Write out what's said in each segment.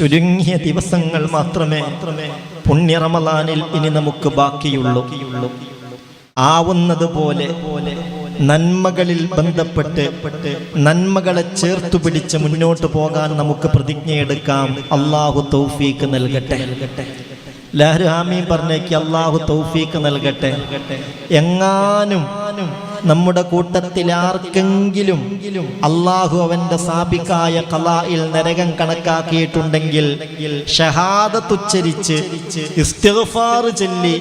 ചുരുങ്ങിയ ദിവസങ്ങൾ മാത്രമേ പുണ്യ റമളാനിൽ ഇനി നമുക്ക് ബാക്കിയുള്ളൂ. ആവുന്നതുപോലെ നന്മകളിൽ ബന്ധപ്പെട്ട് നന്മകളെ ചേർത്തു പിടിച്ച് മുന്നോട്ട് പോകാൻ നമുക്ക് പ്രതിജ്ഞയെടുക്കാം. അല്ലാഹു തൗഫീഖ് നൽകട്ടെ. എല്ലാവരും ആമീൻ പറഞ്ഞേക്ക്. അല്ലാഹു തൗഫീഖ് നൽകട്ടെ. എങ്ങാനും നമ്മുടെ കൂട്ടത്തിൽ ആർക്കെങ്കിലും അല്ലാഹു അവന്റെ സാബിക്കായ ഖലായിൽ നരകം കണക്കാക്കിയിട്ടുണ്ടെങ്കിൽ ഷഹാദത്ത് ഉച്ചരിച്ച് ഇസ്തിഗ്ഫാർ ചൊല്ലി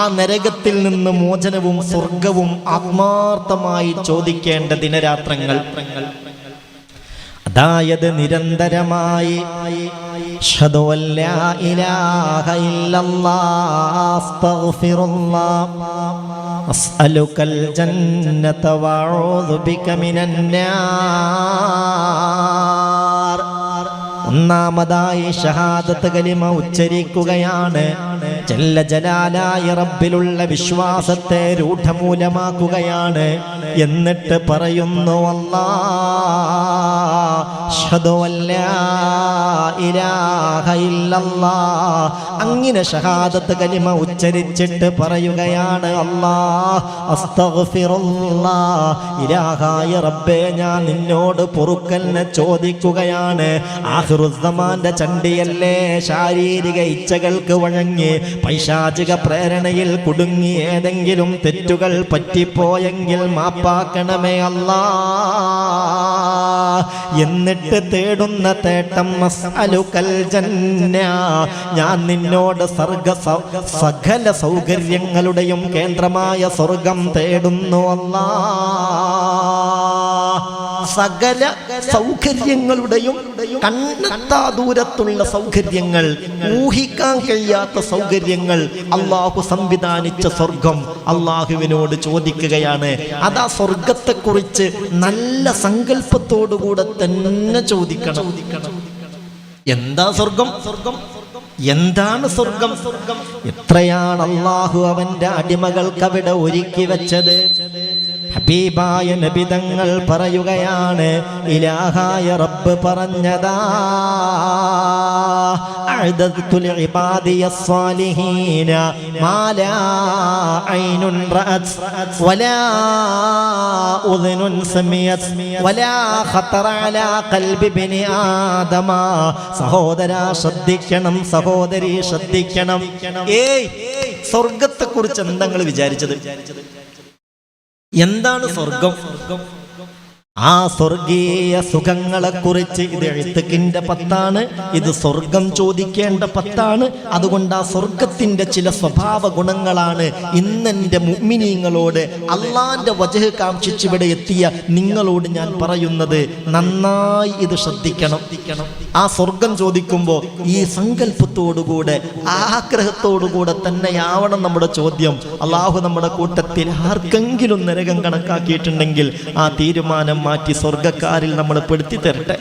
ആ നരകത്തിൽ നിന്ന് മോചനവും സ്വർഗവും ആത്മാർത്ഥമായി ചോദിക്കേണ്ട ദിനരാത്രങ്ങൾ, അതായത് നിരന്തരമായി അഷ്ഹദു അല്ലാ ഇലാഹ ഇല്ലല്ലാഹ് അസ്തഗ്ഫിറുല്ലാഹ് അസ്അലുകൽ ജന്നത വഅഊദു ബിക മിനൻ നാർ. ഒന്നാമതായി ഷഹാദത്ത് കലിമ ഉച്ചരിക്കുകയാണ്. ജല്ല ജലാലായ റബ്ബിലുള്ള വിശ്വാസത്തെ രൂഢമൂലമാക്കുകയാണ്. എന്നിട്ട് പറയുന്നു അല്ലാഹു അല്ലാ ഇലാഹ ഇല്ലല്ലാഹ്. അങ്ങനെ ഷഹാദത്ത് കലിമ ഉച്ചരിച്ചിട്ട് പറയുകയാണ് അല്ലാഹ് അസ്തഗ്ഫിറുല്ലാഹ്. ഇലാഹായ റബ്ബേ, ഞാൻ നിന്നോട് പൊറുക്കലിനെ ചോദിക്കുകയാണ്. ആഖിറുസ്സമാന്റെ ചണ്ടിയല്ലേ, ശാരീരിക ഇച്ഛകൾക്ക് വഴങ്ങി പൈശാചിക പ്രേരണയിൽ കുടുങ്ങി ഏതെങ്കിലും തെറ്റുകൾ പറ്റിപ്പോയെങ്കിൽ മാപ്പാക്കണമേ അല്ലാഹ്. എന്നിട്ട് തേടുന്ന തേട്ടം അസ്അലുകൽ ജന്ന, ഞാൻ നിന്നോട് സകല സൗകര്യങ്ങളുടെയും കേന്ദ്രമായ സ്വർഗം തേടുന്നു അല്ലാഹ്. സകല സൗകര്യങ്ങളുടെയും കണ്ണെത്താ ദൂരത്തുള്ള സൗകര്യങ്ങൾ, ഊഹിക്കാൻ കഴിയാത്ത സൗകര്യങ്ങൾ അള്ളാഹു സംവിധാനിച്ച സ്വർഗം അള്ളാഹുവിനോട് ചോദിക്കുകയാണ്. അതാ സ്വർഗത്തെക്കുറിച്ച് നല്ല സങ്കല്പത്തോടുകൂടെ തന്നെ ചോദിക്കണം. എന്താ സ്വർഗം? എന്താണ് സ്വർഗം? എത്രയാണ് അള്ളാഹു അവന്റെ അടിമകൾക്ക് അവിടെ ഒരുക്കി വെച്ചത്? ഹബീബായ നബി തങ്ങൾ പറയുകയാണ്, ഇലാഹായ റബ്ബ് പറഞ്ഞതാ, അഅദത്തു ലിഇബാദിയസ് സ്വാലിഹീന മാ ലാ ഐനുൻ റഅത് വലാ ഉദ്നുൻ സമിയത് വലാ ഖതറ അലാ ഖൽബി ബനി ആദമ. സഹോദരാ ശ്രദ്ധിക്കണം, സഹോദരി ശ്രദ്ധിക്കണം. സ്വർഗത്തെക്കുറിച്ച് എന്താ നിങ്ങൾ വിചാരിച്ചത്? എന്താണ് സ്വർഗം? ആ സ്വർഗീയ സുഖങ്ങളെ കുറിച്ച് ഇത് എഴുത്തുക്കിന്റെ പത്താണ്. ഇത് സ്വർഗം ചോദിക്കേണ്ട പത്താണ്. അതുകൊണ്ട് ആ സ്വർഗത്തിന്റെ ചില സ്വഭാവ ഗുണങ്ങളാണ് ഇന്നെന്റെ മുഅ്മിനീങ്ങളോട് അള്ളാന്റെ വജഹ് കാംക്ഷിച്ച് ഇവിടെ എത്തിയ നിങ്ങളോട് ഞാൻ പറയുന്നത്. നന്നായി ഇത് ശ്രദ്ധിക്കണം. ആ സ്വർഗം ചോദിക്കുമ്പോൾ ഈ സങ്കല്പത്തോടുകൂടെ ആഗ്രഹത്തോടുകൂടെ തന്നെയാവണം നമ്മുടെ ചോദ്യം. അള്ളാഹു നമ്മുടെ കൂട്ടത്തിൽ ആർക്കെങ്കിലും നരകം കണക്കാക്കിയിട്ടുണ്ടെങ്കിൽ ആ തീരുമാനം മാറ്റി സ്വർഗക്കാരിൽ നമ്മൾ പെടുത്തി തരട്ടെ.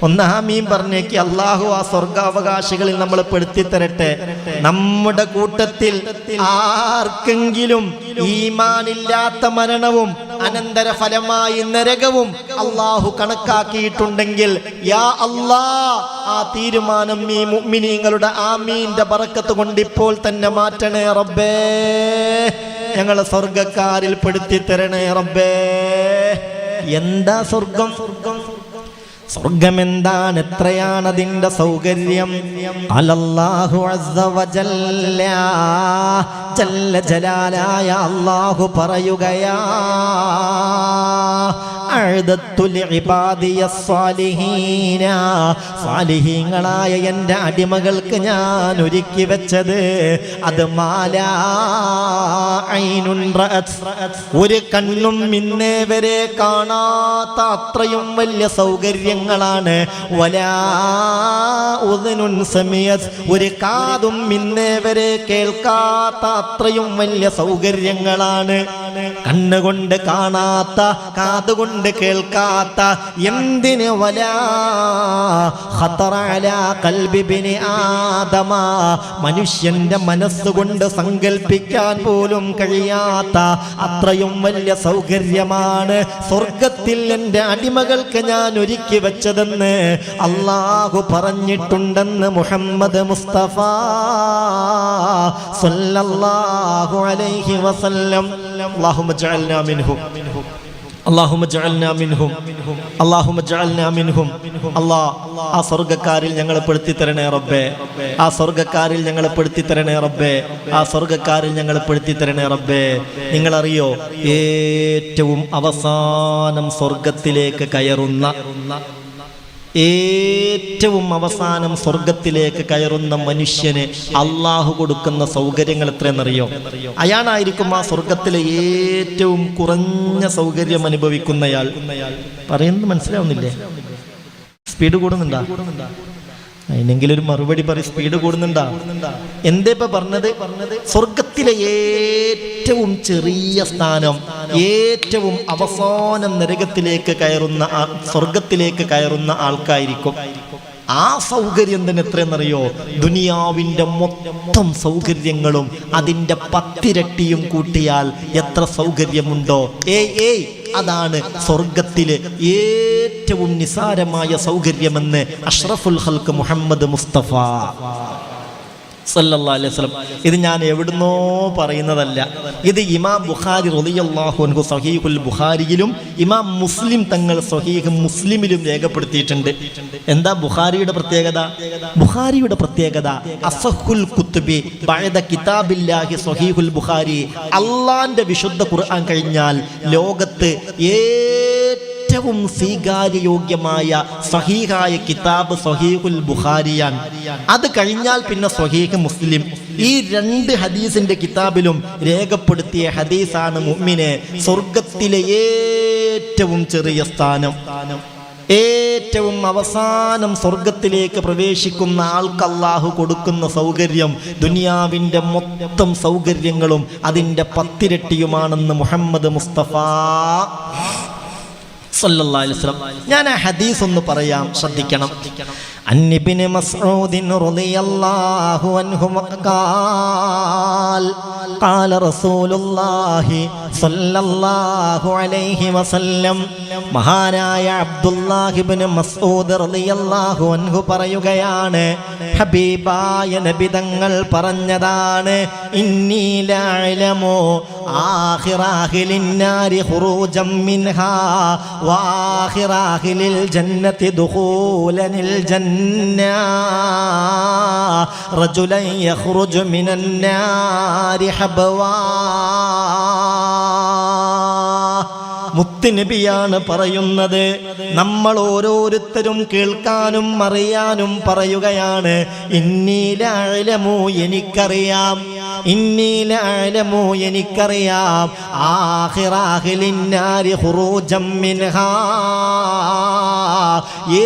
ഒന്ന് ആമീൻ പറഞ്ഞേക്ക്. അള്ളാഹു ആ സ്വർഗാവകാശികളിൽ നമ്മൾ പെടുത്തി തരട്ടെ. നമ്മുടെ കൂട്ടത്തിൽ ആർക്കെങ്കിലും ഈമാനില്ലാത്ത മരണവും അനന്തര ഫലമായി നരകവും അള്ളാഹു കണക്കാക്കിയിട്ടുണ്ടെങ്കിൽ യാ അല്ലാഹ്, ആ തീരുമാനം ഈ മുഅ്മിനീങ്ങളുടെ ആമീന്റെ ബറക്കത്ത് കൊണ്ട് ഇപ്പോൾ തന്നെ മാറ്റണേ റബ്ബേ. ഞങ്ങളെ സ്വർഗക്കാരിൽ പെടുത്തി തരണേ റബ്ബേ. എന്താ സ്വർഗം? സ്വർഗം എന്താണ്? എത്രയാണ് അതിന്റെ സൗകര്യം? അല്ലാഹു അസ്സ വജല്ല, ജല്ല ജലാലായ അല്ലാഹു പറയുകയാ, അഅദത്തു ലിഇബാദിയസ് സ്വാലിഹീന, സ്വാലിഹീങ്ങളായ എൻ്റെ അടിമകൾക്ക് ഞാൻ ഒരുക്കി വെച്ചത് അത് മാലാ ഐനുൻ റഅത്, ഒരു കണ്ണും ഇന്നേ വരെ കാണാത്ത അത്രയും വലിയ സൗകര്യങ്ങളാണ്. വലാ ഉദ്നുൻ സമിയത്, ഒരു കാതും ഇന്നേ വരെ കേൾക്കാത്ത അത്രയും വലിയ സൗകര്യങ്ങളാണ്. കണ്ണുകൊണ്ട് കാണാത്ത, കാതുകൊണ്ട് കേൾക്കാത്ത, എന്തിന് വലാ ഖതറ അലാ ഖൽബി ബിനി ആദമ, മനുഷ്യന്റെ മനസ്സുകൊണ്ട് സങ്കൽപ്പിക്കാൻ പോലും കഴിയാത്ത അത്രയും വലിയ സൗകര്യമാണ് സ്വർഗത്തിൽ എൻ്റെ അടിമകൾക്ക് ഞാൻ ഒരുക്കി വെച്ചതെന്ന് അല്ലാഹു പറഞ്ഞിട്ടുണ്ടെന്ന് മുഹമ്മദ് മുസ്തഫ സല്ലല്ലാഹു അലൈഹി വസല്ലം. അല്ലാഹുമ്മ ജഅൽനാ മിൻഹും, അല്ലാഹുമ്മ ജഅൽനാ മിൻഹും, അല്ലാഹുമ്മ ജഅൽനാ മിൻഹും. അല്ലാഹ് ആ സ്വർഗ്ഗക്കാരിൽ ഞങ്ങളെ പെടുത്തി തരണേ റബ്ബേ, ആ സ്വർഗ്ഗക്കാരിൽ ഞങ്ങളെ പെടുത്തി തരണേ റബ്ബേ, ആ സ്വർഗ്ഗക്കാരിൽ ഞങ്ങളെ പെടുത്തി തരണേ റബ്ബേ. നിങ്ങളറിയോ, ഏറ്റവും അവസാനം സ്വർഗത്തിലേക്ക് കയറുന്ന, ഏറ്റവും അവസാനം സ്വർഗത്തിലേക്ക് കയറുന്ന മനുഷ്യന് അള്ളാഹു കൊടുക്കുന്ന സൗകര്യങ്ങൾ എത്രയെന്നറിയോ? അയാളായിരിക്കും ആ സ്വർഗത്തിലെ ഏറ്റവും കുറഞ്ഞ സൗകര്യം അനുഭവിക്കുന്നയാൾ. പറയുന്നത് മനസ്സിലാവുന്നില്ലേ? സ്പീഡ് കൂടുന്നുണ്ടാ? അതിനെങ്കിലും ഒരു മറുപടി പറയും. സ്പീഡ് കൂടുന്നുണ്ടാ? എന്തേ ഇപ്പൊ പറഞ്ഞത്? സ്വർഗത്തിലെ ഏറ്റവും ചെറിയ സ്ഥാനം, ഏറ്റവും അവസാനം നരകത്തിലേക്ക് കയറുന്ന, സ്വർഗത്തിലേക്ക് കയറുന്ന ആൾക്കായിരിക്കും. ആ സൗകര്യം തന്നെ എത്രയെന്നറിയോ? ദുനിയാവിൻ്റെ മൊത്തം സൗകര്യങ്ങളും അതിൻ്റെ 10 ഇരട്ടിയും കൂട്ടിയാൽ എത്ര സൗകര്യമുണ്ടോ, അതാണ് സ്വർഗത്തിലെ ഏറ്റവും നിസാരമായ സൗകര്യമെന്ന് അഷ്റഫുൽ ഖൽഖ് മുഹമ്മദ് മുസ്തഫ സല്ലല്ലാഹു അലൈഹി വസല്ലം. ഇത് ഞാൻ എവിടുന്നോ പറയുന്നതല്ല. ഇത് ഇമാം ബുഖാരി റളിയല്ലാഹു അൻഹു സഹീഹുൽ ബുഖാരിയിലും ഇമാം മുസ്ലിം തങ്ങൾ സഹീഹ് മുസ്ലിമിലും രേഖപ്പെടുത്തിയിട്ടുണ്ട്. എന്താ ബുഖാരിയുടെ പ്രത്യേകത? ബുഖാരിയുടെ പ്രത്യേകത അസഹുൽ കുത്തുബി ബഅദ കിതാബില്ലാഹി സഹീഹുൽ ബുഖാരി. അല്ലാഹുവിന്റെ വിശുദ്ധ ഖുർആൻ കഴിഞ്ഞാൽ ലോകത്ത് ഏറ്റവും സ്വീകാര്യയോഗ്യമായ സഹീഹായ കിതാബ് സഹീഹുൽ ബുഖാരിയാണ്. അത് കഴിഞ്ഞാൽ പിന്നെ സഹീഹ് മുസ്ലിം. ഈ 2 ഹദീസിന്റെ കിതാബിലും രേഖപ്പെടുത്തിയ ഹദീസാണ് മുഅ്മിനെ സ്വർഗത്തിലെ ഏറ്റവും ചെറിയ സ്ഥാനം, ഏറ്റവും അവസാനം സ്വർഗത്തിലേക്ക് പ്രവേശിക്കുന്ന ആൾക്ക് അല്ലാഹു കൊടുക്കുന്ന സൗകര്യം ദുനിയാവിൻ്റെ മൊത്തം സൗകര്യങ്ങളും അതിൻ്റെ 10 ഇരട്ടിയുമാണെന്ന് മുഹമ്മദ് മുസ്തഫ സല്ലല്ലാഹു അലൈഹി വസല്ലം. ഞാൻ ആ ഹദീസ് ഒന്ന് പറയാം, ശ്രദ്ധിക്കണം. അന്നിബ്നു മസ്ഊദിൻ റളിയല്ലാഹു അൻഹു ഖാൽ ഖാല റസൂലുള്ളാഹി സല്ലല്ലാഹു അലൈഹി വസല്ലം. മഹാനായ അബ്ദുല്ലാഹി ഇബ്നു മസ്ഊദ് റളിയല്ലാഹു അൻഹു പറയുകയാണ്, ഹബീബായ നബി തങ്ങൾ പറഞ്ഞതാണ്, ഇന്നി ലഅലമു ആഖിറാഹിലിൻ നാരി ഖുറൂജം മിൻഹാ വആഖിറാഹിലിൽ ജന്നതി ദുഖൂലനിൽ ജന്ന റജുലൻ യഖ്റുജു മിനൻ നാരി ഹബവാ. മുത്തുനബിയാണ് പറയുന്നത്. നമ്മൾ ഓരോരുത്തരും കേൾക്കാനും അറിയാനും പറയുകയാണ്, ഇന്നി ലഅലമു, എനിക്കറിയാം, ഇന്നി ലഅലമു, എനിക്കറിയാം, ആഖിറാഹിലിൻ നാരി ഖുറൂജം മിൻഹാ,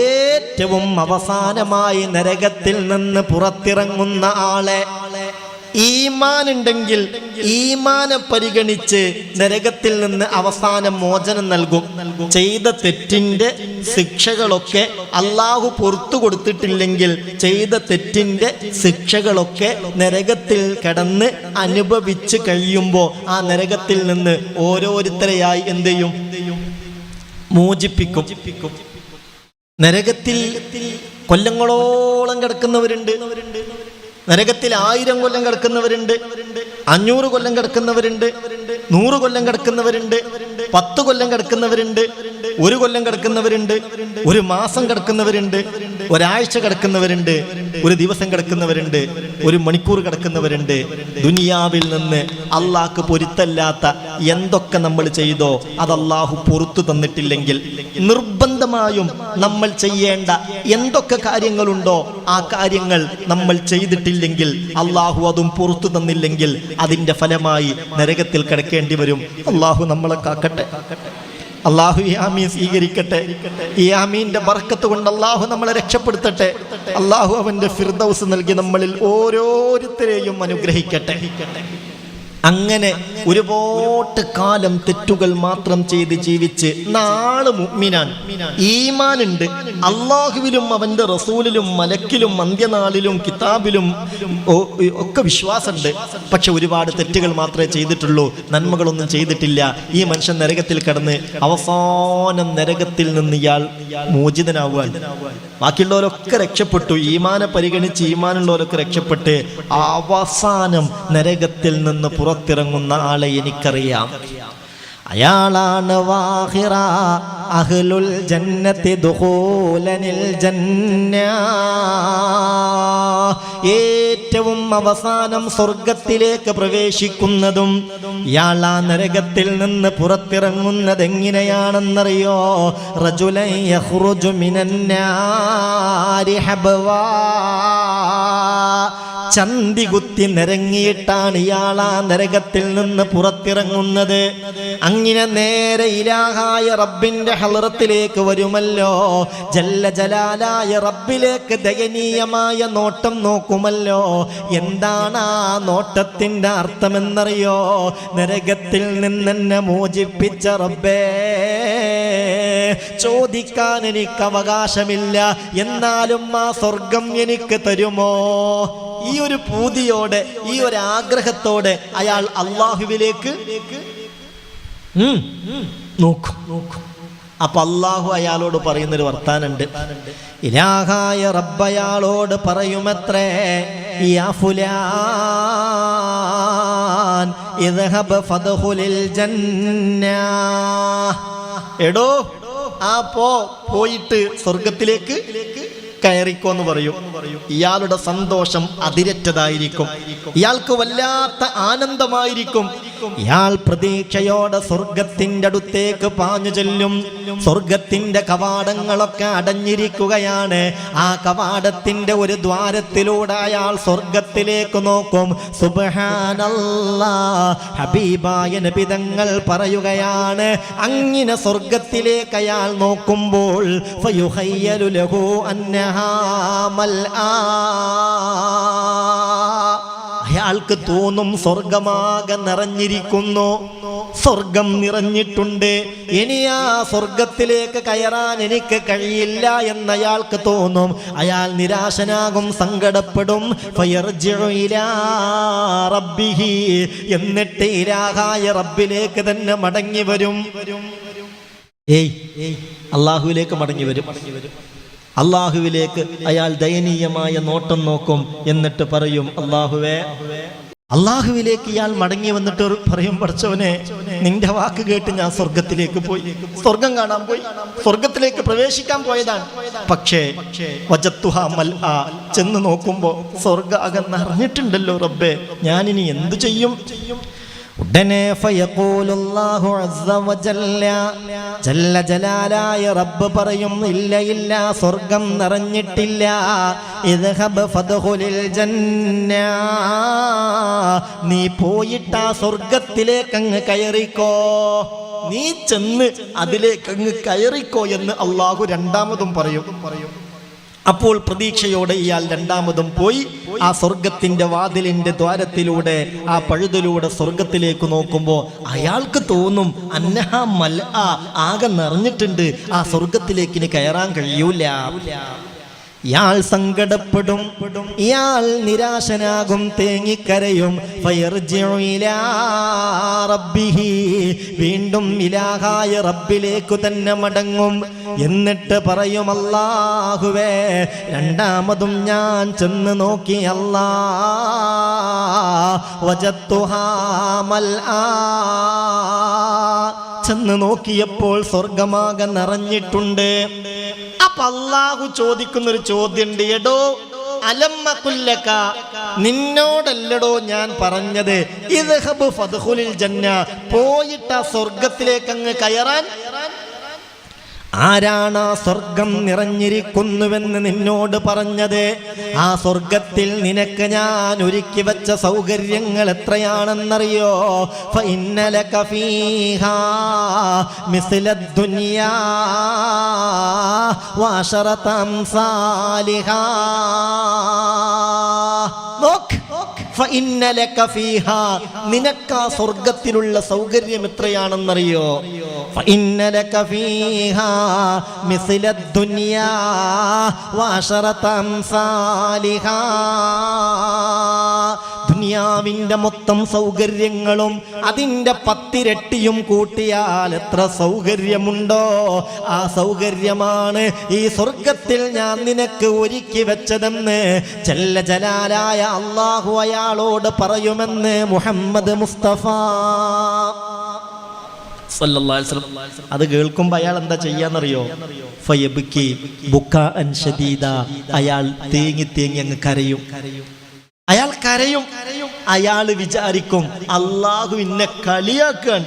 ഏറ്റവും അവസാനമായി നരകത്തിൽ നിന്ന് പുറത്തിറങ്ങുന്ന ആളെ. ഈമാൻ ഉണ്ടെങ്കിൽ ഈമാനെ പരിഗണിച്ച് നരകത്തിൽ നിന്ന് അവസാനം മോചനം നൽകും. ചെയ്ത തെറ്റിന്റെ ശിക്ഷകളൊക്കെ അല്ലാഹു പുറത്തു കൊടുത്തിട്ടില്ലെങ്കിൽ ചെയ്ത തെറ്റിന്റെ ശിക്ഷകളൊക്കെ നരകത്തിൽ കിടന്ന് അനുഭവിച്ച് കഴിയുമ്പോൾ ആ നരകത്തിൽ നിന്ന് ഓരോരുത്തരെയായി എന്ത് ചെയ്യും? മോചിപ്പിക്കും. നരകത്തിൽ കൊല്ലങ്ങളോളം കിടക്കുന്നവരുണ്ട്, നരകത്തിൽ 1000 കൊല്ലം കിടക്കുന്നവരുണ്ട്, 500 കൊല്ലം കിടക്കുന്നവരുണ്ട്, 100 കൊല്ലം കിടക്കുന്നവരുണ്ട്, 10 കൊല്ലം കിടക്കുന്നവരുണ്ട്, 1 കൊല്ലം കിടക്കുന്നവരുണ്ട്, 1 മാസം കിടക്കുന്നവരുണ്ട്, ഒരാഴ്ച കിടക്കുന്നവരുണ്ട്, 1 ദിവസം കിടക്കുന്നവരുണ്ട്, 1 മണിക്കൂർ കിടക്കുന്നവരുണ്ട്. ദുനിയാവിൽ നിന്ന് അള്ളാഹ്ക്ക് പൊരുത്തല്ലാത്ത എന്തൊക്കെ നമ്മൾ ചെയ്തോ അത് അള്ളാഹു പൊറത്തു തന്നിട്ടില്ലെങ്കിൽ, നിർബന്ധമായും നമ്മൾ ചെയ്യേണ്ട എന്തൊക്കെ കാര്യങ്ങളുണ്ടോ ആ കാര്യങ്ങൾ നമ്മൾ ചെയ്തിട്ടില്ലെങ്കിൽ, അള്ളാഹു അതും പുറത്തു തന്നില്ലെങ്കിൽ അതിൻ്റെ ഫലമായി നരകത്തിൽ കിടക്കേണ്ടി വരും. അള്ളാഹു നമ്മളെ കാക്കട്ടെ. അള്ളാഹു ഈ ആമീൻ സ്വീകരിക്കട്ടെ. ഈ ആമീന്റെ ബർക്കത്ത് കൊണ്ട് അള്ളാഹു നമ്മളെ രക്ഷപ്പെടുത്തട്ടെ. അള്ളാഹു അവന്റെ ഫിർദൗസ് നൽകി നമ്മളിൽ ഓരോരുത്തരെയും അനുഗ്രഹിക്കട്ടെ. അങ്ങനെ ഒരുപാട് കാലം തെറ്റുകൾ മാത്രം ചെയ്ത് ജീവിച്ച് നാള് മുഅ്മിനാൻ, ഈമാനുണ്ട്, അള്ളാഹുവിലും അവന്റെ റസൂലിലും മലക്കിലും അന്ത്യനാളിലും കിതാബിലും ഒക്കെ വിശ്വാസമുണ്ട്. പക്ഷെ ഒരുപാട് തെറ്റുകൾ മാത്രമേ ചെയ്തിട്ടുള്ളൂ, നന്മകളൊന്നും ചെയ്തിട്ടില്ല. ഈ മനുഷ്യൻ നരകത്തിൽ കടന്ന് അവസാനം നരകത്തിൽ നിന്ന് ഇയാൾ മോചിതനാവുകയാണ്. ബാക്കിയുള്ളവരൊക്കെ രക്ഷപ്പെട്ടു, ഈമാനെ പരിഗണിച്ച് ഈമാനുള്ളവരൊക്കെ രക്ഷപ്പെട്ട് അവസാനം നരകത്തിൽ നിന്ന് പുറത്തിറങ്ങുന്ന ആളെ എനിക്കറിയാം. അയാളാണ് വാഹിറ അഹ്ലുൽ ജന്നത്തി ദുഖൂലനിൽ ജന്ന. ഏറ്റവും അവസാനം സ്വർഗത്തിലേക്ക് പ്രവേശിക്കുന്നതും ഇയാൾ ആ നരകത്തിൽ നിന്ന് പുറത്തിറങ്ങുന്നത് എങ്ങനെയാണെന്നറിയോ? റജുലൻ യഖ്റുജു മിനന്നാരി ഹബ്വാ. ചന്തി കുത്തി നിരങ്ങിയിട്ടാണ് ഇയാൾ ആ നരകത്തിൽ നിന്ന് പുറത്തിറങ്ങുന്നത്. അങ്ങനെ നേരെ ഇലാഹായ റബ്ബിന്റെ ഹളറത്തിലേക്ക് വരുമല്ലോ, ജല്ല ജലാലായ റബ്ബിലേക്ക് ദയനീയമായ നോട്ടം നോക്കുമല്ലോ. എന്താണ് ആ നോട്ടത്തിന്റെ അർത്ഥമെന്നറിയോ? നരകത്തിൽ നിന്നെന്നെ മോചിപ്പിച്ച റബ്ബേ, ചോദിക്കാൻ എനിക്ക് അവകാശമില്ല, എന്നാലും ആ സ്വർഗം എനിക്ക് തരുമോ? ഈ ഒരു പൂതിയോടെ, ഈ ഒരു ആഗ്രഹത്തോടെ അയാൾ അള്ളാഹുവിലേക്ക് നോക്കും. അപ്പൊ അള്ളാഹു അയാളോട് പറയുന്നൊരു വർത്താനുണ്ട്. ഇലാഹായ റബ്ബയാളോട് പറയുമത്രേ, യാ ഫുലാൻ ഇദ്ഹബ് ഫദ്ഖുലിൽ ജന്ന. എടോ, ആ പോയിട്ട് സ്വർഗത്തിലേക്ക് കയറിക്കോന്ന് പറയും. ഇയാളുടെ സന്തോഷം അതിരറ്റതായിരിക്കും, ഇയാൾക്ക് വല്ലാത്ത ആനന്ദമായിരിക്കും. ഇയാൾ പ്രതീക്ഷയോടെ സ്വർഗത്തിന്റെ അടുത്തേക്ക് പാഞ്ഞു ചെല്ലും. സ്വർഗത്തിന്റെ കവാടങ്ങളൊക്കെ അടഞ്ഞിരിക്കുകയാണ്. ആ കവാടത്തിന്റെ ഒരു ദ്വാരത്തിലൂടെ അയാൾ സ്വർഗത്തിലേക്ക് നോക്കും. സുബ്ഹാനല്ലാഹ്, ഹബീബായ നബി തങ്ങൾ പറയുകയാണ്, അങ്ങനെ സ്വർഗത്തിലേക്ക് അയാൾ നോക്കുമ്പോൾ ഫയുഖയ്യലു ലഹു അന്നഹാ മൽആ. അയാൾക്ക് തോന്നും സ്വർഗമാകെ നിറഞ്ഞിരിക്കുന്നു, സ്വർഗം നിറഞ്ഞിട്ടുണ്ട്, ഇനി ആ സ്വർഗത്തിലേക്ക് കയറാൻ എനിക്ക് കഴിയില്ല എന്ന് അയാൾക്ക് തോന്നും. അയാൾ നിരാശനാകും, സങ്കടപ്പെടും. ഫയർജിഉ ഇലാ റബ്ബിഹി, എന്നിട്ട് ഇലാഹായ റബ്ബിലേക്ക് തന്നെ മടങ്ങി വരും. അല്ലാഹുവിലേക്ക് മടങ്ങി വരും. അള്ളാഹുവിലേക്ക് അയാൾ ദയനീയമായ നോട്ടം നോക്കും. എന്നിട്ട് പറയും, അള്ളാഹുവിലേക്ക് ഇയാൾ മടങ്ങി വന്നിട്ട് പറയും, പഠിച്ചവനെ, നിന്റെ വാക്ക് കേട്ട് ഞാൻ സ്വർഗത്തിലേക്ക് പോയി, സ്വർഗം കാണാൻ പോയി, സ്വർഗത്തിലേക്ക് പ്രവേശിക്കാൻ പോയതാണ്. പക്ഷേ വജത്തുഹാ മൽആ, ചെന്ന് നോക്കുമ്പോ സ്വർഗ അകന്നറിഞ്ഞിട്ടുണ്ടല്ലോ റബ്ബേ, ഞാനിനി എന്തു ചെയ്യും? ഉടനെ ഫയഖൂലുല്ലാഹു അസ്സ വജല്ല, ജല്ല ജലാലായ റബ്ബ് പറയും, ഇല്ല, സ്വർഗം നിറഞ്ഞിട്ടില്ല. ഇദ്ഹബ് ഫദ്ഖുലിൽ ജന്ന, നീ പോയിട്ട് ആ സ്വർഗത്തിലേക്ക് അങ്ങ് കയറിക്കോ, നീ ചെന്ന് അതിലേക്ക് അങ്ങ് കയറിക്കോ എന്ന് അള്ളാഹു രണ്ടാമതും പറയും. അപ്പോൾ പ്രതീക്ഷയോടെ ഇയാൾ രണ്ടാമതും പോയി ആ സ്വർഗത്തിന്റെ വാതിലിന്റെ ദ്വാരത്തിലൂടെ, ആ പഴുതിലൂടെ സ്വർഗത്തിലേക്ക് നോക്കുമ്പോൾ അയാൾക്ക് തോന്നും, അന്നഹാ മൽആ, ആകെ നിറഞ്ഞിട്ടുണ്ട്, ആ സ്വർഗത്തിലേക്ക് ഇനി കയറാൻ കഴിയൂല. ഇയാൾ സങ്കടപ്പെടും, ഇയാൾ നിരാശനാകും, തേങ്ങിക്കരയും. ഫയർജിഉ ഇലാ റബ്ബിഹി, വീണ്ടും ഇലാഹായ റബ്ബിലേക്ക് തന്നെ മടങ്ങും. എന്നിട്ട് പറയും, അല്ലാഹുവേ, രണ്ടാമതും ഞാൻ ചെന്ന് നോക്കി, വജത്തുഹാ മൽആ, ചെന്ന് നോക്കിയപ്പോൾ സ്വർഗമാകെ നിറഞ്ഞിട്ടുണ്ട്. അപ്പൊ അല്ലാഹു ചോദിക്കുന്നൊരു ചോദ്യമുണ്ട്, എടോ അലമ്മകുല്ലക, നിന്നോടല്ലടോ ഞാൻ പറഞ്ഞത്, ഇദ്ഹബ് ഫദ്ഖുലിൽ ജന്ന, പോയിട്ട് ആ സ്വർഗത്തിലേക്ക് അങ്ങ് കയറാൻ? ആരാണ് ആ സ്വർഗം നിറഞ്ഞിരിക്കുന്നുവെന്ന് നിന്നോട് പറഞ്ഞത്? ആ സ്വർഗത്തിൽ നിനക്ക് ഞാൻ ഒരുക്കി വെച്ച സൗകര്യങ്ങൾ എത്രയാണെന്നറിയോ? ഫഇന്ന ലക ഫീഹാ മിസ്ലദ് ദുനിയാ വഅശറത അംസാലിഹാ. നോക്ക്, ഫഇന്ന ലക ഫീഹാ, നിനക്കാ സ്വർഗത്തിലുള്ള സൗകര്യം എത്രയാണെന്നറിയോ? ഫഇന്ന ലക ഫീഹാ മിസ്ലദ് ദുനിയാ വഅശറത അംസാലിഹാ, ദുനിയാവിന്റെ മൊത്തം സൗകര്യങ്ങളും അതിൻ്റെ 10 ഇരട്ടിയും കൂട്ടിയാൽ എത്ര സൗകര്യമുണ്ടോ ആ സൗകര്യമാണ് ഈ സ്വർഗത്തിൽ ഞാൻ നിനക്ക് ഒരുക്കി വെച്ചതെന്ന് ജല്ല ജലാലായ അല്ലാഹു അയാളോട് പറയുമെന്ന് മുഹമ്മദ് മുസ്തഫ സല്ലല്ലാഹു അലൈഹി വസല്ലം. അത് കേൾക്കുമ്പോൾ അയാൾ എന്താ ചെയ്യാന്നറിയോ? ഫയബ്കി ബുക്കാഅൻ ശദീദ, അയാൾ തേങ്ങി തേങ്ങി അങ്ങ് കരയും. അയാൾ കരയും. അയാൾ വിചാരിക്കും അല്ലാഹു ഇന്നെ കളിയാക്കാൻ,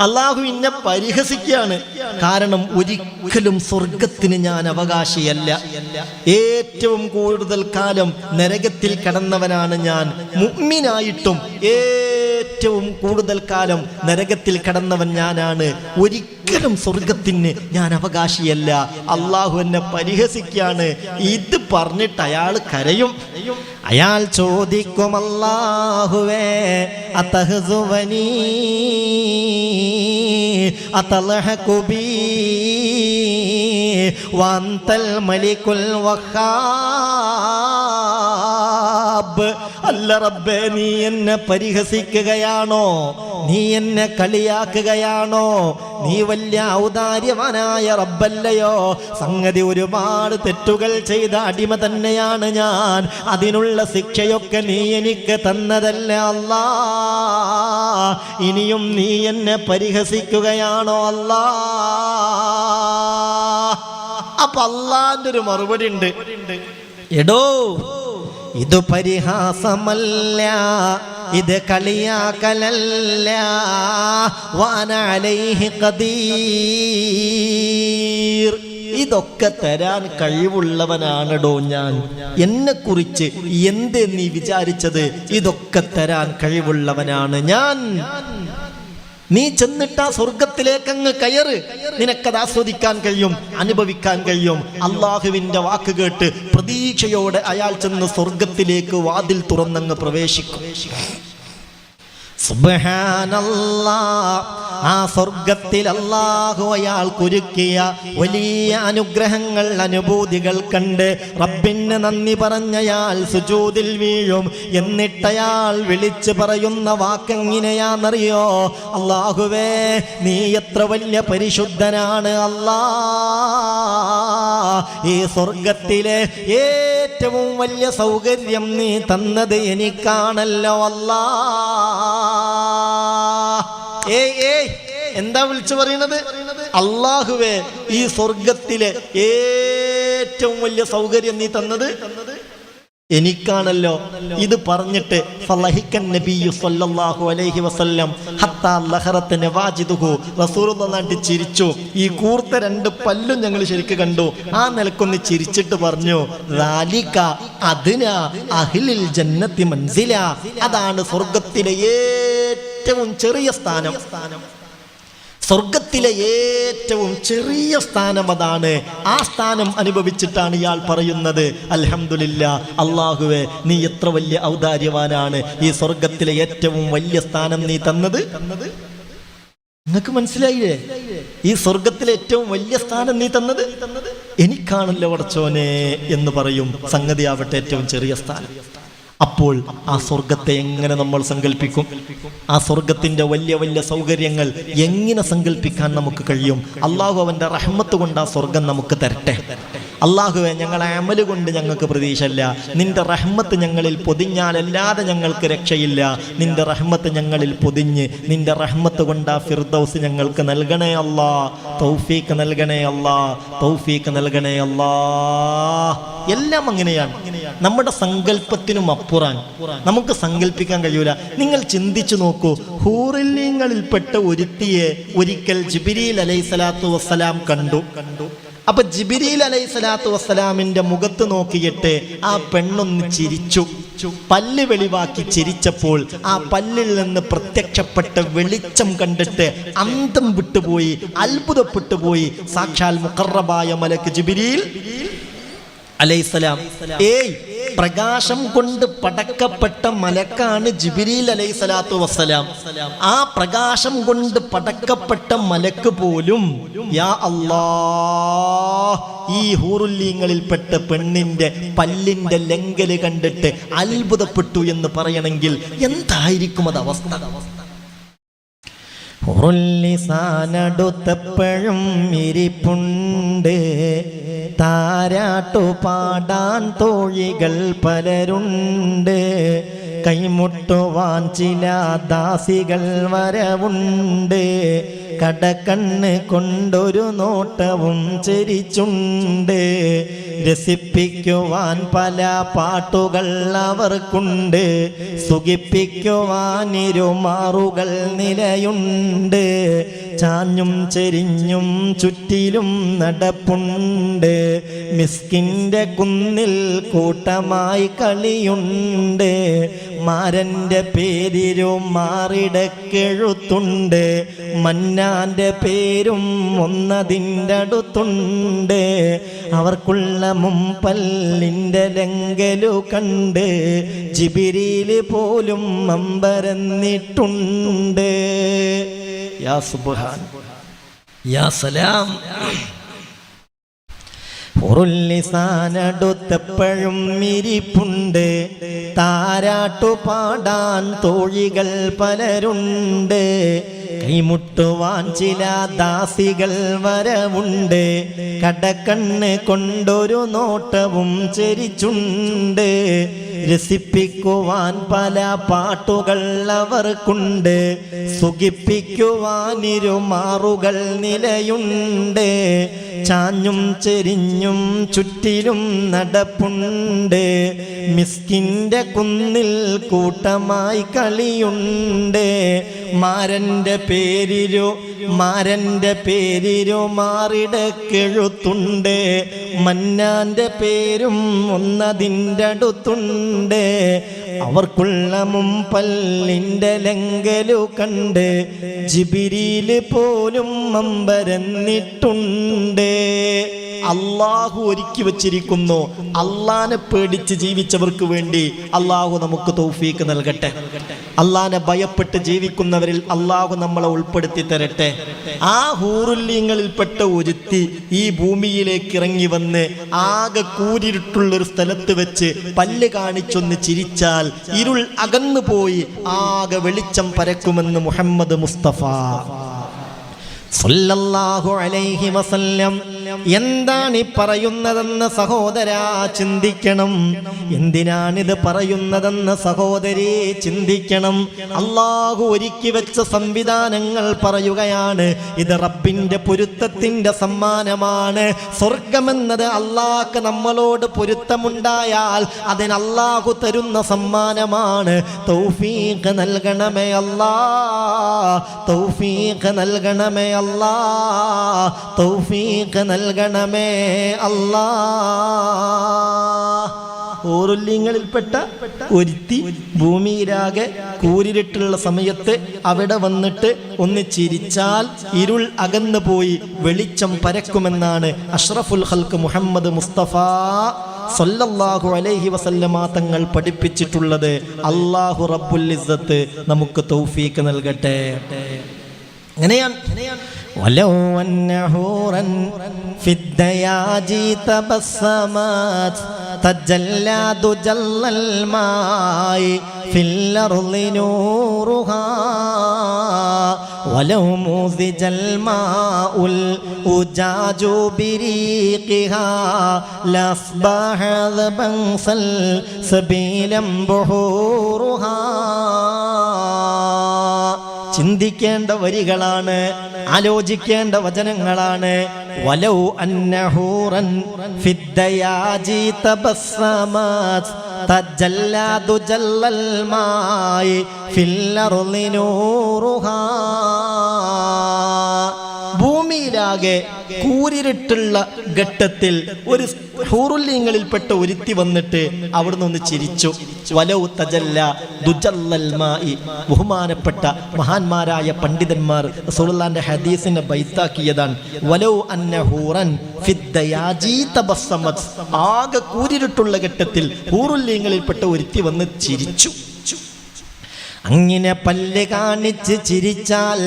അല്ലാഹു ഇന്നെ പരിഹസിക്കുകയാണ്. കാരണം ഒരിക്കലും സ്വർഗത്തിന് ഞാൻ അവകാശിയല്ല. ഏറ്റവും കൂടുതൽ കാലം നരകത്തിൽ കടന്നവനാണ് ഞാൻ. മുഅ്മിനായിട്ടും ഏറ്റവും കൂടുതൽ കാലം നരകത്തിൽ കടന്നവൻ ഞാനാണ്. ഒരിക്കലും സ്വർഗത്തിന് ഞാൻ അവകാശിയല്ല. അല്ലാഹു എന്നെ പരിഹസിക്കുകയാണ്. ഇത് പറഞ്ഞിട്ട് അയാൾ കരയും. അയാൾ ചോദിക്കും, അല്ലാഹുവേ അതഹ്സുവനി അതൽഹഖു ബി വഅൻതൽ മലികുൽ വഖാബ്. അല്ല റബ്ബേ, നീ എന്നെ പരിഹസിക്കുകയാണോ? നീ എന്നെ കളിയാക്കുകയാണോ? നീ വലിയ ഔദാര്യവാനായ റബ്ബല്ലയോ? സംഗതി ഒരുപാട് തെറ്റുകൾ ചെയ്ത അടിമ തന്നെയാണ് ഞാൻ. അതിനുള്ള ശിക്ഷയൊക്കെ നീ എനിക്ക് തന്നതല്ല അല്ലാ. ഇനിയും നീ എന്നെ പരിഹസിക്കുകയാണോ അല്ലാ? അപ്പൊ അല്ലാന്റെ ഒരു മറുപടി ഉണ്ട്. എടോ, ഇത് പരിഹാസമല്ല, ഇത് കളിയാക്കലല്ല. വഅന അലൈഹി ഖദീർ, ഇതൊക്കെ തരാൻ കഴിവുള്ളവനാണടോ ഞാൻ. എന്നെ കുറിച്ച് എന്തേ നീ വിചാരിച്ചത്? ഇതൊക്കെ തരാൻ കഴിവുള്ളവനാണ് ഞാൻ. നീ ചെന്നിട്ട് ആ സ്വർഗത്തിലേക്ക് അങ്ങ് കയറ്. നിനക്കത് ആസ്വദിക്കാൻ കഴിയും, അനുഭവിക്കാൻ കഴിയും. അള്ളാഹുവിന്റെ വാക്ക് കേട്ട് പ്രതീക്ഷയോടെ അയാൾ ചെന്ന് സ്വർഗത്തിലേക്ക് വാതിൽ തുറന്നങ്ങ് പ്രവേശിക്കും. സുബ്ഹാനല്ലാഹ്, ആ സ്വർഗത്തിൽ അല്ലാഹു അയാൾക്കൊരുക്കിയ വലിയ അനുഗ്രഹങ്ങൾ, അനുഭൂതികൾ കണ്ട് റബ്ബിന് നന്ദി പറഞ്ഞയാൾ സുജൂദിൽ വീഴും. എന്നിട്ടയാൾ വിളിച്ചു പറയുന്ന വാക്കെങ്ങനെയാണെന്നറിയോ? അല്ലാഹുവേ, നീ എത്ര വലിയ പരിശുദ്ധനാണ് അല്ലാ. ഈ സ്വർഗത്തിലെ ഏറ്റവും വലിയ സൗകര്യം നീ തന്നത് എനിക്കാണല്ലോ അല്ലാ. എന്താ വിളിച്ചു പറയുന്നത്? അല്ലാഹുവേ, ഈ സ്വർഗത്തിലെ ഏറ്റവും വലിയ സൗകര്യം നീ തന്നത് എനിക്കാണല്ലോ. ഇത് പറഞ്ഞിട്ട് ഫളഹിക്കൻ നബിയ്യു സല്ലല്ലാഹു അലൈഹി വസല്ലം ഹത്താ ലഹറത്ത് നവാജിദുഹു, റസൂലുള്ളാഹി നാട്ടി ചിരിച്ചു. ഈ കൂർത്ത 2 പല്ലും ഞങ്ങൾ ശരിക്ക് കണ്ടു. ആ നിലക്കൊന്ന് ചിരിച്ചിട്ട് പറഞ്ഞു, ദാലിക അദ്നാ അഹ്ലിൽ ജന്നത്തി മൻസില, അതാണ് സ്വർഗത്തിലെ ഏറ്റവും ചെറിയ സ്ഥാനം. സ്വർഗത്തിലെ ഏറ്റവും ചെറിയ സ്ഥാനം അതാണ്. ആ സ്ഥാനം അനുഭവിച്ചിട്ടാണ് ഇയാൾ പറയുന്നത്, അൽഹംദുലില്ലാ, അല്ലാഹുവേ, നീ എത്ര വലിയ ഔദാര്യവാനാണ്. ഈ സ്വർഗത്തിലെ ഏറ്റവും വലിയ സ്ഥാനം നീ തന്നത്. നിങ്ങൾക്ക് മനസ്സിലായില്ലേ? ഈ സ്വർഗത്തിലെ ഏറ്റവും വലിയ സ്ഥാനം നീ തന്നത് എനിക്കാണല്ലോ പടച്ചോനെ എന്ന് പറയും. സംഗതി ആവട്ടെ ഏറ്റവും ചെറിയ സ്ഥാനം. അപ്പോൾ ആ സ്വർഗത്തെ എങ്ങനെ നമ്മൾ സങ്കല്പിക്കും? ആ സ്വർഗത്തിന്റെ വലിയ വലിയ സൗകര്യങ്ങൾ എങ്ങനെ സങ്കല്പിക്കാൻ നമുക്ക് കഴിയും? അള്ളാഹു അവന്റെ റഹ്മത്ത് കൊണ്ട് ആ സ്വർഗം നമുക്ക് തരട്ടെ. അള്ളാഹുവെ, ഞങ്ങളെ അമല് കൊണ്ട് ഞങ്ങൾക്ക് പ്രതീക്ഷയില്ല. നിന്റെ റഹ്മത്ത് ഞങ്ങളിൽ പൊതിഞ്ഞാലല്ലാതെ ഞങ്ങൾക്ക് രക്ഷയില്ല. നിന്റെ റഹ്മത്ത് ഞങ്ങളിൽ പൊതിഞ്ഞ് നിന്റെ റഹ്മത്ത് കൊണ്ട് ആ ഫിർദൗസ് ഞങ്ങൾക്ക് നൽകണേ അല്ലാ. തൗഫീഖ് നൽകണേ അല്ലാ. തൗഫീഖ് നൽകണേ അല്ലാ. എല്ലാം അങ്ങനെയാണ്. നമ്മുടെ സങ്കല്പത്തിനും അപ്പുറാൻ നമുക്ക് സങ്കല്പിക്കാൻ കഴിയൂല. നിങ്ങൾ ചിന്തിച്ചു നോക്കൂ, ഹൂറിൽങ്ങളിൽപ്പെട്ട ഒരുത്തിയെ ഒരിക്കൽ ജിബ്രീൽ അലൈഹിസ്സലാത്തു വസ്സലാം കണ്ടു. അപ്പൊ ജിബ്രീൽ അലൈഹിസ്സലാത്തു വസ്സലാമിന്റെ മുഖത്ത് നോക്കിയിട്ട് ആ പെണ്ണൊന്ന് ചിരിച്ചു. പല്ല് വെളിവാക്കി ചിരിച്ചപ്പോൾ ആ പല്ലിൽ നിന്ന് പ്രത്യക്ഷപ്പെട്ട വെളിച്ചം കണ്ടിട്ട് അന്തം വിട്ടുപോയി, അത്ഭുതപ്പെട്ടുപോയി. സാക്ഷാൽ മുഖറബായ മലക്ക് ജിബ്രീൽ അലൈഹിസ്സലാം, പ്രകാശം കൊണ്ട് പടക്കപ്പെട്ട മലക്കാണ് ജിബ്രീൽ അലൈഹി സ്വലാത്തു വസ്സലാം. ആ പ്രകാശം കൊണ്ട് പടക്കപ്പെട്ട മലക്ക് പോലും യാ അല്ലാഹ് ഈ ഹൂറുല്ലീങ്ങളിൽപ്പെട്ട പെണ്ണിന്റെ പല്ലിന്റെ ലംഘല് കണ്ടിട്ട് അത്ഭുതപ്പെട്ടു എന്ന് പറയണമെങ്കിൽ എന്തായിരിക്കും അത് അവസ്ഥ? ഹുറുല്ലിസാനടുത്തപ്പോഴും ഇരിപ്പുണ്ട്, താരാട്ടു പാടാൻ തോഴികൾ പലരുണ്ട്, കൈമുട്ടുവാൻ ചില ദാസികൾ വരവുണ്ട്, കടക്കണ്ണ് കൊണ്ടൊരു നോട്ടവും ചിരിച്ചുണ്ട്, രസിപ്പിക്കുവാൻ പല പാട്ടുകൾ അവർക്കുണ്ട്, സുഖിപ്പിക്കുവാൻ ഇരുമാറുകൾ നിലയുണ്ട്, ചാഞ്ഞും ചെരിഞ്ഞും ചുറ്റിലും നടപ്പുണ്ട്, മിസ്കിൻ്റെ കുന്നിൽ കൂട്ടമായി കളിയുണ്ട്, മാരൻ്റെ പേരിലും മാറിടക്കെഴുത്തുണ്ട്, മന്നാൻ്റെ പേരും ഒന്നതിൻ്റെ അടുത്തുണ്ട്, അവർക്കുള്ള മുമ്പല്ലിൻ്റെ ലംഘലു കണ്ട് ജിബ്രീൽ പോലും അമ്പരന്നിട്ടുണ്ട്. യാ സുബ്ഹാൻ, യാ സലാം. ഹുറുല്ലിസാനടുത്തപ്പോഴും ഇരിപ്പുണ്ട്, താരാട്ടു പാടാൻ തോഴികൾ പലരുണ്ട്, കൈമുട്ടുവാൻ ചില ദാസികൾ വരവുണ്ട്, കടക്കണ്ണ് കൊണ്ടൊരു നോട്ടവും ചിരിച്ചുണ്ട്, രസിപ്പിക്കുവാൻ പല പാട്ടുകൾ അവർക്കുണ്ട്, സുഖിപ്പിക്കുവാൻ ഇരുമാറുകൾ നിലയുണ്ട്, ചാഞ്ഞും ചെരിഞ്ഞും ചുറ്റിലും നടപ്പുണ്ട്, മിസ്കിൻ്റെ കുന്നിൽ കൂട്ടമായി കളിയുണ്ട്, മാരൻ്റെ പേരിലോ മാറിടക്കെഴുത്തുണ്ട്, മന്നാൻ്റെ പേരും ഒന്നതിൻ്റെ അടുത്തുണ്ട്, അവർക്കുള്ള മുമ്പല്ലിൻ്റെ ലംഘലു കണ്ട് ജിബ്രീൽ പോലും അമ്പരന്നിട്ടുണ്ട്. അള്ളാഹു ഒരുക്കി വച്ചിരിക്കുന്നു. അള്ളാനെ പേടിച്ച് ജീവിച്ചവർക്ക് വേണ്ടി അള്ളാഹു നമുക്ക് തൗഫീക്ക് നൽകട്ടെ. അള്ളാനെ ഭയപ്പെട്ട് ജീവിക്കുന്നവരിൽ അള്ളാഹു നമ്മളെ ഉൾപ്പെടുത്തി തരട്ടെ. ആ ഹൂറുല്യങ്ങളിൽപ്പെട്ട ഒരുത്തി ഈ ഭൂമിയിലേക്ക് ഇറങ്ങി വന്ന് ആകെ കൂരിരുട്ടുള്ളൊരു സ്ഥലത്ത് വെച്ച് പല്ല് കാണിച്ചൊന്ന് ചിരിച്ചാൽ ഇരുൾ അകന്നു പോയി ആകെ വെളിച്ചം പരക്കുമെന്ന് മുഹമ്മദ് മുസ്തഫ സല്ലല്ലാഹു അലൈഹി വസല്ലം. എന്താണ് ഈ പറയുന്നതെന്ന് സഹോദരാ ചിന്തിക്കണം. എന്തിനാണിത് പറയുന്നതെന്ന് സഹോദരി ചിന്തിക്കണം. അള്ളാഹു ഒരുക്കി വെച്ച സംവിധാനങ്ങൾ പറയുകയാണ്. ഇത് റബ്ബിന്റെ പൊരുത്തത്തിന്റെ സമ്മാനമാണ്. സ്വർഗമെന്നത് അള്ളാഹ്ക്ക് നമ്മളോട് പൊരുത്തമുണ്ടായാൽ അതിന് അള്ളാഹു തരുന്ന സമ്മാനമാണ്. തൗഫീഖ് നൽകണമേ അല്ലാ, തൗഫീഖ് നൽകണമേ അല്ലാ, തൗഫീഖ് നൽകണമേ അല്ലാ. ഓരുല്യങ്ങളിൽപ്പെട്ട ഒരുത്തി ഭൂമിയിലാകെ കൂരിരുട്ടുള്ള സമയത്ത് അവിടെ വന്നിട്ട് ഒന്ന് ചിരിച്ചാൽ ഇരുൾ അകന്നു പോയി വെളിച്ചം പരക്കുമെന്നാണ് അഷ്റഫുൽ ഖൽഖ് മുഹമ്മദ് മുസ്തഫ സല്ലല്ലാഹു അലൈഹി വസല്ലമ തങ്ങൾ പഠിപ്പിച്ചിട്ടുള്ളത്. അല്ലാഹു റബ്ബുൽ ഇസ്സത്ത് നമുക്ക് തൗഫീഖ് നൽകട്ടെ. അങ്ങനെയാണ് ولو أن حورا في الدياجي تبسمت تجلى دجل الماء في الأرض نورها ولو مزج الماء الأجاج بريقها لأصبح ذبا سلسبيلا بحورها. ചിന്തിക്കേണ്ട വരികളാണ്, ആലോചിക്കേണ്ട വചനങ്ങളാണ്. വലൗ അന്നഹൂറൻ ഫിദ്ദയാജി തബസ്സമത് തജല്ലാ ദുജല്ലൽ മായി ഫിൽ അർളി നൂറുഹാ. ഭൂമി ഭൂമിയിലാകെ കൂരിരുട്ടുള്ള ഘട്ടത്തിൽ ഒരു ഹൂറുല്യങ്ങളിൽപ്പെട്ട ഒരുത്തി വന്നിട്ട് അവിടുന്ന് ഒന്ന് ചിരിച്ചു. വലൗ തജല്ല ദുജല്ലൽ മായി. ബഹുമാനപ്പെട്ട മഹാന്മാരായ പണ്ഡിതന്മാർ റസൂലുള്ളാഹിന്റെ ഹദീസിനെ ബൈത്താക്കിയതാണ്. വലൗ അന്ന ഹൂറൻ ഫിദ്ദയാജി തബസ്സമത്. ആകെ കൂരിരുട്ടുള്ള ഘട്ടത്തിൽ ഹൂറുല്യങ്ങളിൽപ്പെട്ട ഒരുത്തി വന്ന് ചിരിച്ചു. അങ്ങനെ പല്ല് കാണിച്ച് ചിരിച്ചാൽ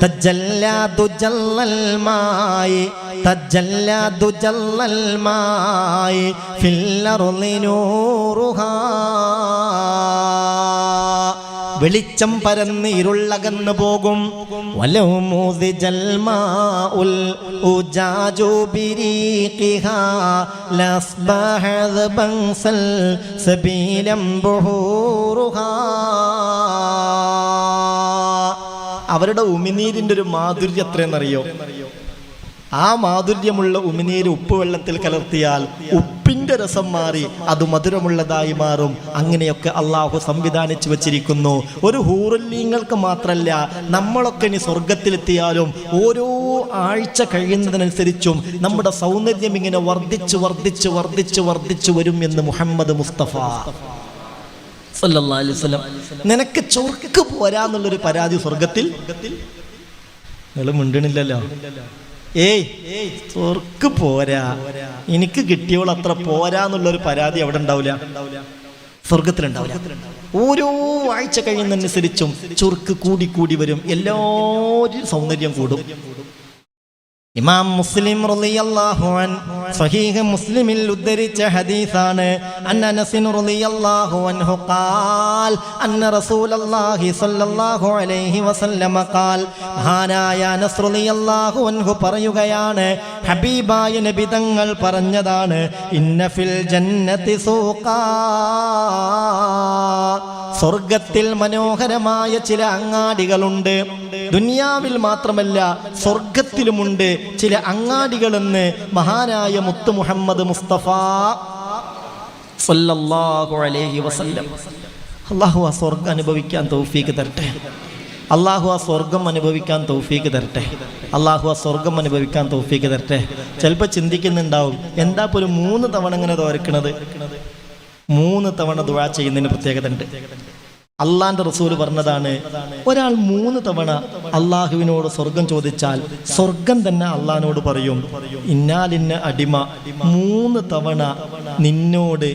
തജല്ലാദു ജല്ലൽ മായി, തജല്ലാദു ജല്ലൽ മായി ഫിൽ അർളി നൂറുഹാ. വെളിച്ചം പരന്ന് ഇരുളകന്നു പോകും. വലൗ മുദിജൽ മാഉൽ ഉജാജു ബിരീഖിഹാ ലസ്ബഹദ ബൻസൽ സബീലം ബുഹൂറുഹാ. അവരുടെ ഉമിനീരിൻ്റെ ഒരു മാധുര്യം എത്രയെന്നറിയോ? ആ മാധുര്യമുള്ള ഉമിനീര് ഉപ്പുവെള്ളത്തിൽ കലർത്തിയാൽ ഉപ്പിന്റെ രസം മാറി അത് മധുരമുള്ളതായി മാറും. അങ്ങനെയൊക്കെ അള്ളാഹു സംവിധാനിച്ചു വച്ചിരിക്കുന്നു. ഒരു ഹൂറുല്യങ്ങൾക്ക് മാത്രമല്ല, നമ്മളൊക്കെ ഇനി സ്വർഗത്തിലെത്തിയാലും ഓരോ ആഴ്ച കഴിയുന്നതിനനുസരിച്ചും നമ്മുടെ സൗന്ദര്യം ഇങ്ങനെ വർദ്ധിച്ചു വർദ്ധിച്ചു വർദ്ധിച്ചു വർദ്ധിച്ചു വരും എന്ന് മുഹമ്മദ് മുസ്തഫ സല്ലല്ലാഹു അലൈഹി വസല്ലം. നിനക്ക് ചൊർക്ക് പോരാന്നുള്ളൊരു പരാതി സ്വർഗത്തിൽ നിങ്ങൾ മിണ്ടണില്ലല്ലോ. ചൊർക്ക് പോരാ, എനിക്ക് കിട്ടിയോൾ അത്ര പോരാന്നുള്ളൊരു പരാതി അവിടെ ഉണ്ടാവില്ല, സ്വർഗത്തിലുണ്ടാവില്ല. ഓരോ ആഴ്ച കഴിയുന്നതനുസരിച്ചും ചൊർക്ക് കൂടി കൂടി വരും, എല്ലാവരും സൗന്ദര്യം കൂടും. ഇമാം മുസ്ലിം റളിയല്ലാഹു അൻഹു സ്വഹീഹ് മുസ്ലിമിൽ ഉദ്ധരിച്ച ഹദീസാണ്. അനസ് റളിയല്ലാഹു അൻഹു ഖാൽ അന്ന റസൂലല്ലാഹി സ്വല്ലല്ലാഹു അലൈഹി വസല്ലമ ഖാൽ. മഹാനായ അനസ് റളിയല്ലാഹു അൻഹു പറയുകയാണ്, ഹബീബായ നബി തങ്ങൾ പറഞ്ഞതാണ്, ഇന്ന ഫിൽ ജന്നതി സൂഖാ. സ്വർഗത്തിൽ മനോഹരമായ ചില അങ്ങാടികളുണ്ട്. ദുനിയാവിൽ മാത്രമല്ല, സ്വർഗത്തിലുമുണ്ട് ചില അങ്ങാടികളെന്ന് മഹാനായ മുത്ത് മുഹമ്മദ് മുസ്തഫ സല്ലല്ലാഹു അലൈഹി വസല്ലം. അല്ലാഹു ആ സ്വർഗ്ഗം അനുഭവിക്കാൻ തൗഫീക്ക് തരട്ടെ. അല്ലാഹു ആ സ്വർഗം അനുഭവിക്കാൻ തൗഫീക്ക് തരട്ടെ. അല്ലാഹു ആ സ്വർഗം അനുഭവിക്കാൻ തൗഫീക്ക് തരട്ടെ. ചിലപ്പോൾ ചിന്തിക്കുന്നുണ്ടാവും, എന്താ ഇപ്പോൾ ഒരു 3 തവണ ഇങ്ങനെ തോരക്കണത്? 3 തവണ ദുആ ചെയ്യുന്നതിന് പ്രത്യേകത ഉണ്ട്. അള്ളാന്റെ റസൂല് പറഞ്ഞതാണ്, ഒരാൾ 3 തവണ അള്ളാഹുവിനോട് സ്വർഗം ചോദിച്ചാൽ സ്വർഗം തന്നെ അള്ളാഹിനോട് പറയും, ഇന്നാലിന്ന അടിമ 3 തവണ നിന്നോട്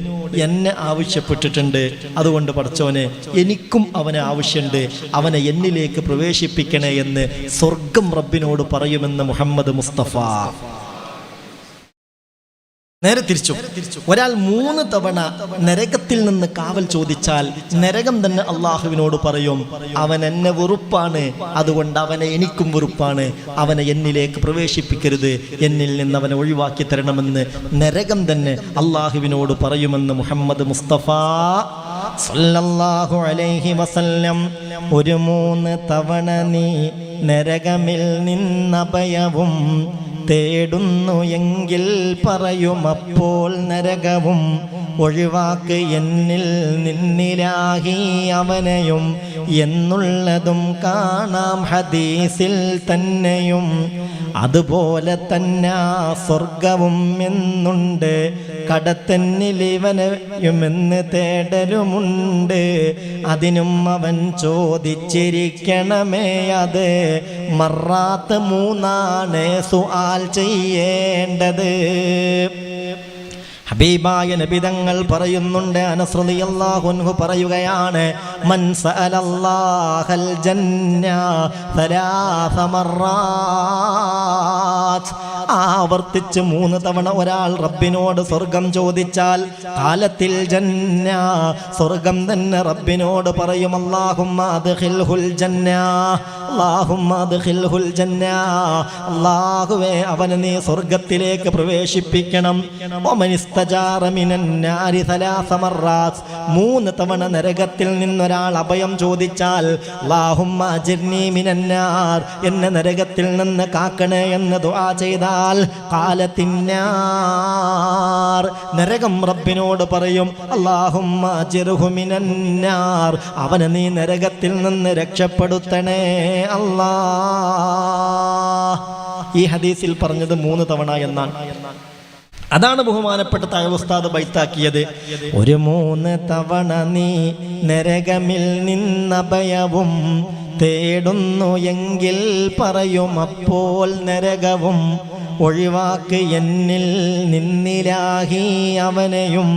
എന്നെ ആവശ്യപ്പെട്ടിട്ടുണ്ട്, അതുകൊണ്ട് പടച്ചോനെ എനിക്കും അവനെ ആവശ്യമുണ്ട്, അവനെ എന്നിലേക്ക് പ്രവേശിപ്പിക്കണേ എന്ന് സ്വർഗം റബ്ബിനോട് പറയുമെന്ന് മുഹമ്മദ് മുസ്തഫ. നേരെ തിരിച്ചു, ഒരാൾ 3 തവണ നരകത്തിൽ നിന്ന് കാവൽ ചോദിച്ചാൽ നരകം തന്നെ അള്ളാഹുവിനോട് പറയും, അവൻ എന്നെ വെറുപ്പാണ്, അതുകൊണ്ട് അവനെ എനിക്കും വെറുപ്പാണ്, അവനെ എന്നിലേക്ക് പ്രവേശിപ്പിക്കരുത്, എന്നിൽ നിന്ന് അവനെ ഒഴിവാക്കി തരണമെന്ന് നരകം തന്നെ അള്ളാഹുവിനോട് പറയുമെന്ന് മുഹമ്മദ് മുസ്തഫ സല്ലല്ലാഹു അലൈഹി വസല്ലം. ഒരു 3 തവണ നീ നരകമിൽ നിന്നഭയവും തേടുന്നു എങ്കിൽ പറയുമപ്പോൾ നരകവും ഒഴിവാക്ക് എന്നിൽ നിന്നിലാഹി അവനെയും എന്നുള്ളതും കാണാം ഹദീസിൽ തന്നെയും. അതുപോലെ തന്നെ സ്വർഗവും എന്നുണ്ട്, കടത്തന്നിലിവനെയുമെന്ന് തേടലുമുണ്ട്, അതിനും അവൻ ചോദിച്ചിരിക്കണമേ. അത് മറാത്ത് 3 സുആൽ ചെയ്യേണ്ടത്. ഹബീബായ നബിതങ്ങൾ പറയുന്നുണ്ട്, അനസ് റളിയല്ലാഹു അൻഹു പറയുകയാണ്, മൻ സഅലല്ലാഹൽ ജന്ന 3 മറാത്ത്. ആവർത്തിച്ച് 3 തവണ ഒരാൾ റബ്ബിനോട് സ്വർഗം ചോദിച്ചാൽ കാലത്തിൽ ജന്ന, സ്വർഗം തന്നെ റബ്ബിനോട് പറയും, അല്ലാഹുമ്മ അദ്ഖിൽഹുൽ ജന്ന, അല്ലാഹുമ്മ അദ്ഖിൽഹുൽ ജന്ന, അല്ലാഹുവേ അവനെ നീ സ്വർഗത്തിലേക്ക് പ്രവേശിപ്പിക്കണം. വമനിസ്തജാറ മിനൻ നാരി 3 മറാത്ത്. 3 തവണ നരകത്തിൽ നിന്നൊരാൾ അഭയം ചോദിച്ചാൽ അല്ലാഹുമ്മ അജിർനി മിനൻ നാർ, എന്നെ നരകത്തിൽ നിന്ന് കാക്കണേ എന്ന് ദുആ ചെയ്താൽ ഖാലത്തിന്നാർ, നരകം റബ്ബിനോട് പറയും, അല്ലാഹുമ്മ അജിർഹു മിനൻ നാർ, അവനെ നീ നരകത്തിൽ നിന്ന് രക്ഷപ്പെടുത്തണേ അല്ലാഹ്. ഈ ഹദീസിൽ പറഞ്ഞത് 3 തവണ എന്നാണ്. അതാണ് ബഹുമാനപ്പെട്ട തഅവ്വുസ്താദ് ബൈത്താക്കിയത്. ഒരു 3 തവണ നീ നരകമിൽ നിന്നഭയവും തേടുന്നു എങ്കിൽ പറയും അപ്പോൾ നരകവും ഒഴിവാക്ക് എന്നിൽ നിന്നിലാഹി അവനെയും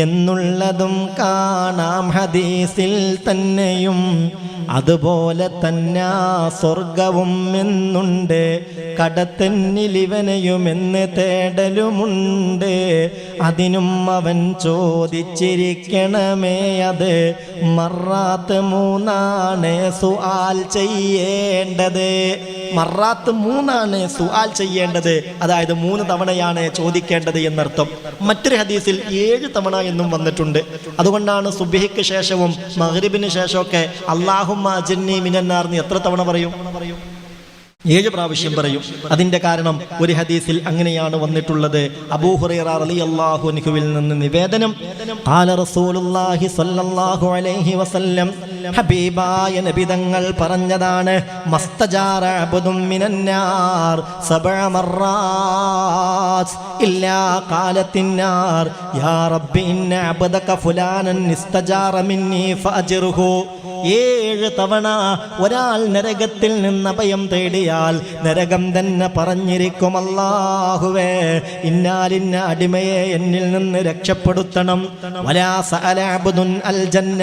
എന്നുള്ളതും കാണാം ഹദീസിൽ തന്നെയും. അതുപോലെ തന്നെ സ്വർഗവും എന്നുണ്ട്, കടത്തന്നിലിവനെയുമെന്ന് തേടലുമുണ്ട്. അതിനും അവൻ ചോദിച്ചിരിക്കണമേ അത് മറാത്ത് 3 സുആൽ ചെയ്യേണ്ടത്. മറാത്ത് 3 സുആൽ ചെയ്യേണ്ടത്, അതായത് 3 തവണയാണ് ചോദിക്കേണ്ടത് എന്നർത്ഥം. മറ്റൊരു ഹദീസിൽ 7 തവണ എന്നും വന്നിട്ടുണ്ട്. അതുകൊണ്ടാണ് സുബ്ഹിക്ക് ശേഷവും മഗ്രിബിന് ശേഷമൊക്കെ അല്ലാഹുമ്മ അജിർനി മിനന്നാർ എത്ര തവണ പറയും? 7 പ്രാവശ്യം പറയും. അതിന്റെ കാരണം ഒരു ഹദീസിൽ അങ്ങനെയാണ് വന്നിട്ടുള്ളത്. അബൂ ഹുറൈറ റളിയല്ലാഹു അൻഹുവിൽ നിന്ന് നിവേദനം, ഖാല റസൂലുള്ളാഹി സ്വല്ലല്ലാഹു അലൈഹി വസല്ലം, ഹബീബായ നബി തങ്ങൾ പറഞ്ഞതാണ്, മസ്തജാറ അബ്ദും മിനന്നാർ 7 മർറാത്ത് ഇല്ലാ ഖാലത്തിന്നാർ യാ റബ്ബി ഇന്ന അബ്ദക ഫുലാനൻ ഇസ്തജാറ മിന്നി ഫഅജ്റുഹു. 7 തവണ ഒരാൾ നരകത്തിൽ നിന്ന് അഭയം തേടിയാൽ നരകം തന്നെ പറഞ്ഞിരിക്കും, അല്ലാഹുവേ ഇന്നാലിന്ന അടിമയെ എന്നിൽ നിന്ന് രക്ഷപ്പെടുത്തണം. വലാ സഅല അബ്ദുൻ അൽ ജന്ന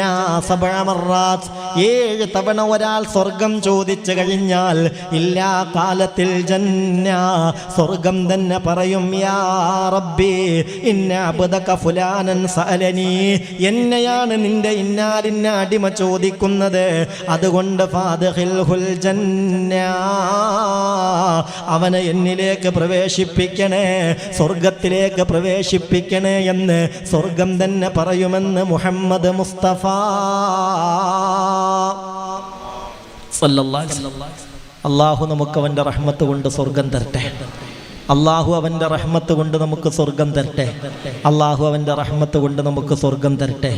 7 മർറാത്ത്. 7 തവണ ഒരാൾ സ്വർഗം ചോദിച്ചു കഴിഞ്ഞാൽ ഇല്ലാ കാലത്തിൽ ജന്ന, സ്വർഗം തന്നെ പറയും, യാ റബ്ബി ഇന്ന അബ്ദക ഫുലാനൻ സഅലനി, എന്നെയാണ് നിന്റെ ഇന്നാലിന്ന അടിമ ചോദിക്കുന്നത്, അതുകൊണ്ട് ഫാദ്ഖിൽഹുൽ ജന്ന, അവനെ എന്നിലേക്ക് പ്രവേശിപ്പിക്കണേ, സ്വർഗത്തിലേക്ക് പ്രവേശിപ്പിക്കണേ എന്ന് സ്വർഗം തന്നെ പറയുമെന്ന് മുഹമ്മദ് മുസ്തഫ സല്ലല്ലാഹു അലൈഹി വസല്ലം. അല്ലാഹു നമുക്ക് അവൻ്റെ റഹ്മത്ത് കൊണ്ട് സ്വർഗം തരട്ടെ. അള്ളാഹു അവൻ്റെ റഹ്മത്ത് കൊണ്ട് നമുക്ക് സ്വർഗം തരട്ടെ. അള്ളാഹു അവൻ്റെ റഹ്മത്ത് കൊണ്ട് നമുക്ക് സ്വർഗം തരട്ടെ.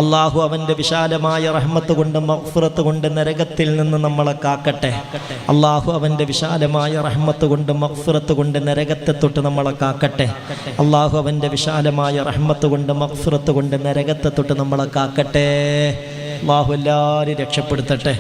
അള്ളാഹു അവൻ്റെ വിശാലമായ റഹ്മത്ത് കൊണ്ട് മഗ്ഫിറത്ത് കൊണ്ട് നരകത്തിൽ നിന്ന് നമ്മളെ കാക്കട്ടെ. അള്ളാഹു അവൻ്റെ വിശാലമായ റഹ്മത്ത് കൊണ്ട് മഗ്ഫിറത്ത് കൊണ്ട് നരകത്തെ തൊട്ട് നമ്മളെ കാക്കട്ടെ. അള്ളാഹു അവൻ്റെ വിശാലമായ റഹ്മത്ത് കൊണ്ട് മഗ്ഫിറത്ത് കൊണ്ട് നരകത്തെ തൊട്ട് നമ്മളെ കാക്കട്ടെ. അള്ളാഹു എല്ലാവരെയും രക്ഷപ്പെടുത്തട്ടെ.